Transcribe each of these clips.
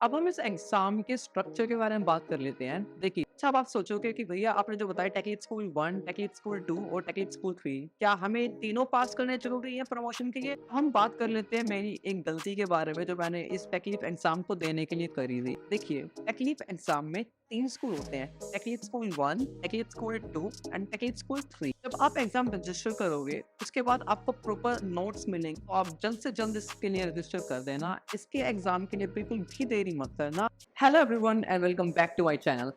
अब हम इस एग्जाम के स्ट्रक्चर के बारे में बात कर लेते हैं। देखिए, अच्छा अब आप सोचोगे कि भैया आपने जो बताया टेक्निक स्कूल 1, टेक्निक स्कूल 2 और टेक्निक स्कूल 3 क्या हमें तीनों पास करने ज़रूरी है प्रमोशन के लिए? हम बात कर लेते हैं मेरी एक गलती के बारे में जो मैंने इस टेक्निक एग्जाम को देने के लिए करी थी। देखिए, टेक्निक एग्जाम में 3 स्कूल होते हैं, technique school 1, technique school 2 and technique school 3। जब आप एग्जाम रजिस्टर करोगे, उसके बाद आपको प्रॉपर नोट्स मिलेंगे, तो आप जल्द से जल्द इसके लिए रजिस्टर कर देना। इसके एग्जाम के लिए बिल्कुल भी देरी मत करना। Hello everyone and welcome back to my channel.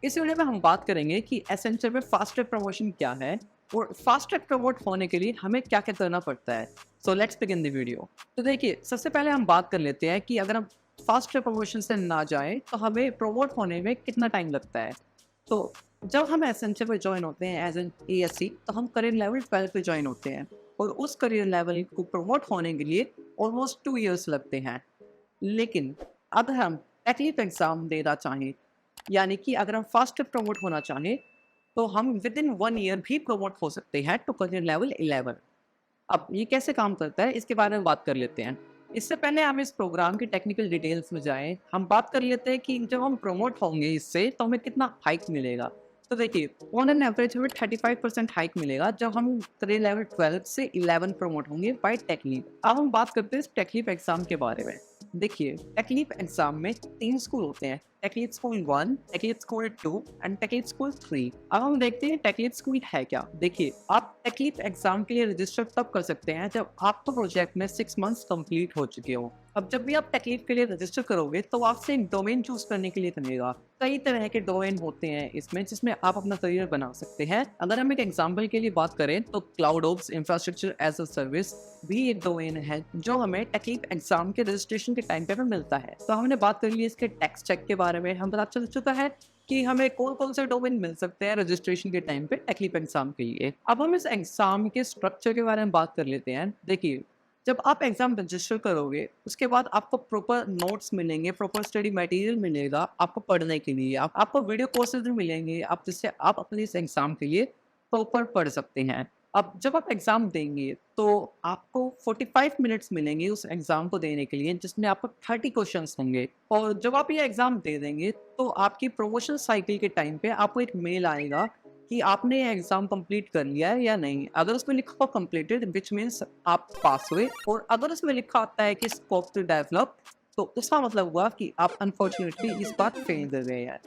इस वीडियो में हम बात करेंगे कि एसेंशियल में फास्ट ट्रैक प्रमोशन क्या है और फास्ट ट्रैक प्रमोट होने के लिए हमें क्या क्या करना पड़ता है। So let's begin the video. तो देखिए, सबसे पहले हम बात कर लेते हैं कि अगर हम फास्ट ट्रैक प्रमोशन से ना जाएं तो हमें प्रमोट होने में कितना टाइम लगता है। तो जब हम एसेंशियल पे ज्वाइन होते हैं एज एन एएससी, तो हम करियर लेवल 12 पे ज्वाइन होते हैं और उस करियर लेवल को प्रमोट होने के लिए ऑलमोस्ट 2 इयर्स लगते हैं। लेकिन अगर हम टेक्निक एग्जाम देना चाहें, यानी कि अगर हम फास्ट प्रमोट होना चाहें, तो हम विद इन 1 ईयर भी प्रमोट हो सकते हैं टू करियर लेवल 11। अब ये कैसे काम करता है, इसके बारे में बात कर लेते हैं। इससे पहले हम इस प्रोग्राम की टेक्निकल डिटेल्स में जाएँ, हम बात कर लेते हैं कि जब हम प्रमोट होंगे इससे, तो हमें कितना हाइक मिलेगा। तो देखिए, ऑन एन एवरेज हमें 35% हाइक मिलेगा जब हम करियर लेवल 12 से 11 प्रमोट होंगे बाय टेक्निक। अब हम बात करते हैं इस टेक्निक एग्जाम के बारे में। देखिए, टेक्निक एग्जाम में 3 स्कूल होते हैं, technique school 1, technique school 2 and technique school 3। अब हम देखते हैं टेक्निक स्कूल है क्या। देखिए, आप टेक्निक एग्जाम के लिए रजिस्टर तब कर सकते हैं जब आपका प्रोजेक्ट में 6 मंथ्स कंप्लीट हो चुके हो। अब जब भी आप टेक्निक के लिए रजिस्टर करोगे, तो आपसे एक डोमेन चूज करने के लिए कहेगा। कई तरह के डोमेन होते हैं इसमें, जिसमें आप अपना करियर बना सकते हैं। अगर हम एक एग्जाम्पल के लिए बात करें, तो cloud ops infrastructure as a service भी एक डोमेन है जो हमें टेक्निक एग्जाम के रजिस्ट्रेशन के टाइम पे मिलता है। तो हमने बात कर ली इसके टैक्स चेक के बारे में, हम पता चल चुका है कि हमें कौन-कौन से डोमेन मिल सकते हैं रजिस्ट्रेशन के टाइम पे टेक्निक एग्जाम के लिए। अब हम इस एग्जाम के स्ट्रक्चर के बारे में बात कर लेते हैं। देखिए, जब आप एग्जाम रजिस्टर करोगे, उसके बाद आपको प्रॉपर नोट्स मिलेंगे, प्रॉपर स्टडी मटेरियल मिलेगा आपको पढ़ने के लिए। आपको वीडियो कोर्सेज भी मिलेंगे, आप जिससे आप अपने इस एग्जाम के लिए प्रॉपर पढ़ सकते हैं। अब जब आप एग्ज़ाम देंगे, तो आपको 45 मिनट्स मिलेंगे उस एग्ज़ाम को देने के लिए, जिसमें आपको 30 क्वेश्चंस होंगे। और जब आप ये एग्ज़ाम दे देंगे, तो आपकी प्रमोशन साइकिल के टाइम पे आपको एक मेल आएगा कि आपने ये एग्ज़ाम कंप्लीट कर लिया है या नहीं। अगर उसमें लिखा हो कंप्लीटेड, व्हिच मीन्स आप पास हुए, और अगर उसमें लिखा आता है कि स्कोप टू डेवलप, तो इसका मतलब हुआ कि आप अनफॉर्चुनेटली इस बार फेल कर गए हैं।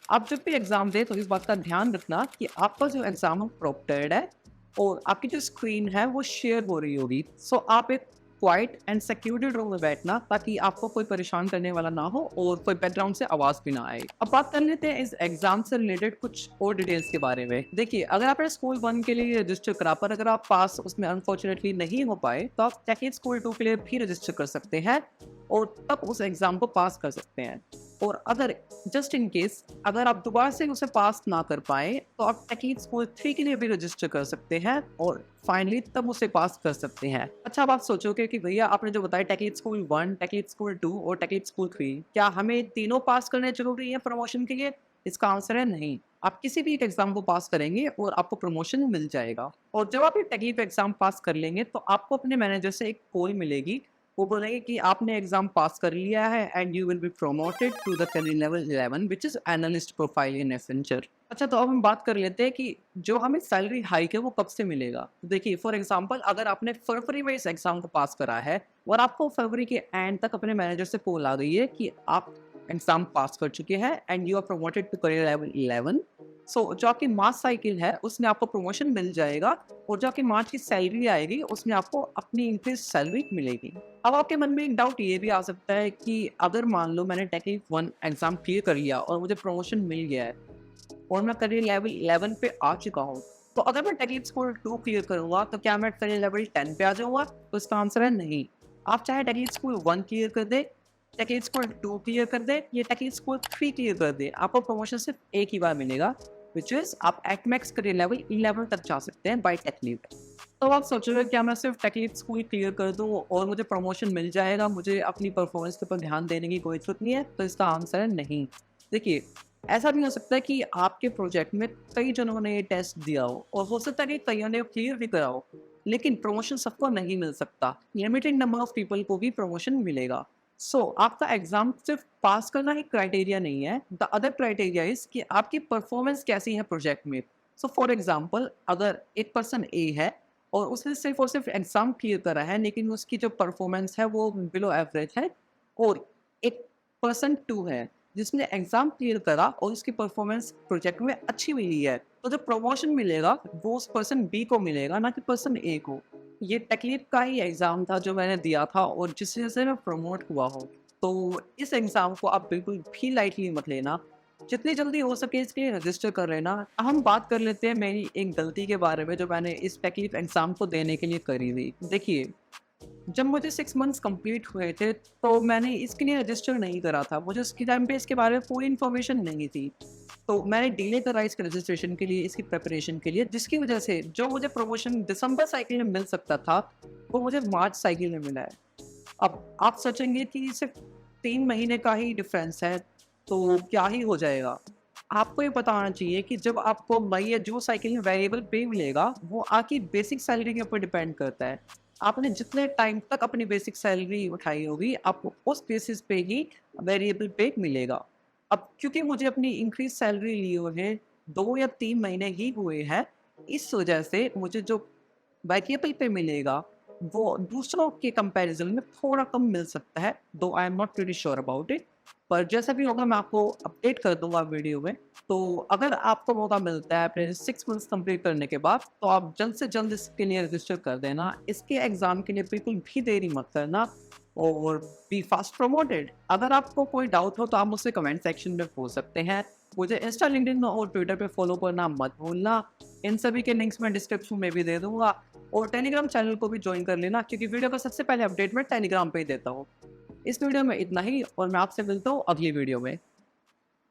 आप जब भी एग्ज़ाम दें, तो इस बात का ध्यान रखना कि आपका जो एग्ज़ाम है प्रोप्टेड है और आपकी जो स्क्रीन है वो शेयर हो रही होगी। सो आप एक क्वाइट एंड सिक्योर्ड रूम में बैठना, ताकि आपको कोई परेशान करने वाला ना हो और कोई बैकग्राउंड से आवाज़ भी ना आए। अब बात कर लेते हैं इस एग्ज़ाम से रिलेटेड कुछ और डिटेल्स के बारे में। देखिए, अगर आपने स्कूल 1 के लिए रजिस्टर करा, पर अगर आप पास उसमें अनफॉर्चुनेटली नहीं हो पाए, तो आप टेक्निक स्कूल 2 के लिए भी रजिस्टर कर सकते हैं और तब उस एग्ज़ाम को पास कर सकते हैं। और अगर जस्ट इन केस अगर आप दोबारा से उसे पास ना कर पाए, तो आप टेक्निक स्कूल 3 के लिए भी रजिस्टर कर सकते हैं और फाइनली तब उसे पास कर सकते हैं। अच्छा, अब आप सोचोगे कि भैया आपने जो बताया टेक्निक स्कूल 1, टेक्निक स्कूल 2 और टेक्निक स्कूल 3 क्या हमें तीनों पास करने ज़रूरी है प्रमोशन के लिए? इसका आंसर है नहीं। आप किसी भी एक एग्ज़ाम को पास करेंगे और आपको प्रमोशन मिल जाएगा। और जब आप ये टेक्निक एग्ज़ाम पास कर लेंगे, तो आपको अपने मैनेजर से एक कॉल मिलेगी। वो बोलेंगे कि आपने एग्ज़ाम पास कर लिया है and you will be promoted to the career level 11 which is analyst profile in Accenture. अच्छा, तो अब हम बात कर लेते हैं कि जो हमें सैलरी हाइक है वो कब से मिलेगा। तो देखिए, फॉर एग्ज़ाम्पल अगर आपने फरवरी में इस एग्ज़ाम को पास करा है और आपको फरवरी के एंड तक अपने मैनेजर से कॉल आ गई है कि आप एग्ज़ाम पास कर चुके हैं and you are promoted to career level 11। So जो आपकी मार्च साइकिल है उसमें आपको प्रमोशन मिल जाएगा और जो आपकी मार्च की सैलरी आएगी उसमें आपको अपनी इंक्रीज सैलरी मिलेगी। अब आपके मन में एक डाउट ये भी आ सकता है कि अगर मान लो मैंने टेक्निक 1 एग्ज़ाम क्लियर कर लिया और मुझे प्रमोशन मिल गया है और मैं करियर लेवल 11 पे आ चुका हूँ, तो अगर मैं टेक्निक स्कूल 2 क्लियर करूँगा, तो क्या मैं करियर लेवल 10 पे आ जाऊँगा? तो इसका आंसर है नहीं। आप चाहे टेक्निक स्कूल 1 क्लियर कर दें, टेक्निक स्कूल 2 क्लियर कर दें या टेक्निक स्कूल 3 क्लियर कर दें, आपको प्रमोशन सिर्फ एक ही बार मिलेगा, व्हिच इज़ आप एट मैक्स करियर लेवल 11 तक जा सकते हैं बाय टेक्निक। तो आप सोचोगे क्या मैं सिर्फ टेक्निक स्कूल क्लियर कर दूँ और मुझे प्रमोशन मिल जाएगा, मुझे अपनी परफॉर्मेंस के ऊपर ध्यान देने की कोई ज़रूरत नहीं है? तो इसका आंसर है नहीं। देखिए, ऐसा भी हो सकता है कि आपके प्रोजेक्ट में कई जनों ने ये टेस्ट दिया हो और हो सकता है कि कईयों ने क्लियर भी करा हो, लेकिन प्रमोशन सबको नहीं मिल सकता। लिमिटेड नंबर ऑफ पीपल को भी प्रमोशन मिलेगा। सो आपका एग्ज़ाम सिर्फ़ पास करना ही क्राइटेरिया नहीं है। द अदर क्राइटेरिया इज़ कि आपकी परफ़ॉर्मेंस कैसी है प्रोजेक्ट में। सो फॉर एग्ज़ाम्पल अगर एक पर्सन ए है और उसने सिर्फ़ और सिर्फ़ एग्ज़ाम क्लियर करा है, लेकिन उसकी जो परफ़ॉर्मेंस है वो बिलो एवरेज है, और एक पर्सन 2 है जिसने एग्ज़ाम क्लियर करा और उसकी परफ़ॉर्मेंस प्रोजेक्ट में अच्छी हुई है। तो जो प्रमोशन मिलेगा वो उस पर्सन बी को मिलेगा, ना कि पर्सन ए को। ये टेक्लीफ का ही एग्ज़ाम था जो मैंने दिया था और जिस वजह से मैं प्रमोट हुआ हूँ। तो इस एग्ज़ाम को आप बिल्कुल भी लाइटली मत लेना। जितनी जल्दी हो सके इसके लिए रजिस्टर कर लेना। हम बात कर लेते हैं मेरी एक गलती के बारे में जो मैंने इस टेक्लीफ एग्ज़ाम को देने के लिए करी थी। देखिए, जब मुझे 6 मंथ्स कंप्लीट हुए थे, तो मैंने इसके लिए रजिस्टर नहीं करा था। मुझे उसके टाइम पे इसके बारे में पूरी इन्फॉर्मेशन नहीं थी। तो मैंने डिले करा इसके रजिस्ट्रेशन के लिए, इसकी प्रिपरेशन के लिए, जिसकी वजह से जो मुझे प्रमोशन दिसंबर साइकिल में मिल सकता था, वो मुझे मार्च साइकिल में मिला है। अब आप सोचेंगे कि सिर्फ़ 3 महीने का ही डिफ़रेंस है, तो क्या ही हो जाएगा? आपको ये पता होना चाहिए कि जब आपको मई या जून साइकिल में वेरिएबल पे मिलेगा, वो आपकी बेसिक सैलरी के ऊपर डिपेंड करता है। आपने जितने टाइम तक अपनी बेसिक सैलरी उठाई होगी, आपको उस बेसिस पे ही वेरिएबल पे मिलेगा। अब क्योंकि मुझे अपनी इंक्रीज़ सैलरी लिए हुए 2 या 3 महीने ही हुए हैं, इस वजह से मुझे जो वेरिएबल पे मिलेगा, वो दूसरों के कंपैरिज़न में थोड़ा कम मिल सकता है, दो I am not pretty sure about it. पर जैसा भी होगा मैं आपको अपडेट कर दूँगा वीडियो में। तो अगर आपको मौका मिलता है अपने 6 मंथ्स कंप्लीट करने के बाद, तो आप जल्द से जल्द इसके लिए रजिस्टर कर देना। इसके एग्ज़ाम के लिए बिल्कुल भी देरी मत करना और बी फास्ट प्रमोटेड। अगर आपको कोई डाउट हो तो आप मुझसे कमेंट सेक्शन में पूछ सकते हैं। मुझे इंस्टा, लिंक्डइन और ट्विटर पे फॉलो करना मत भूलना। इन सभी के लिंक्स मैं डिस्क्रिप्शन में भी दे दूँगा, और टेलीग्राम चैनल को भी जॉइन कर लेना, क्योंकि वीडियो का सबसे पहले अपडेट मैं टेलीग्राम पे ही देता हूँ। इस वीडियो में इतना ही, और मैं आपसे मिलता हूँ अगली वीडियो में।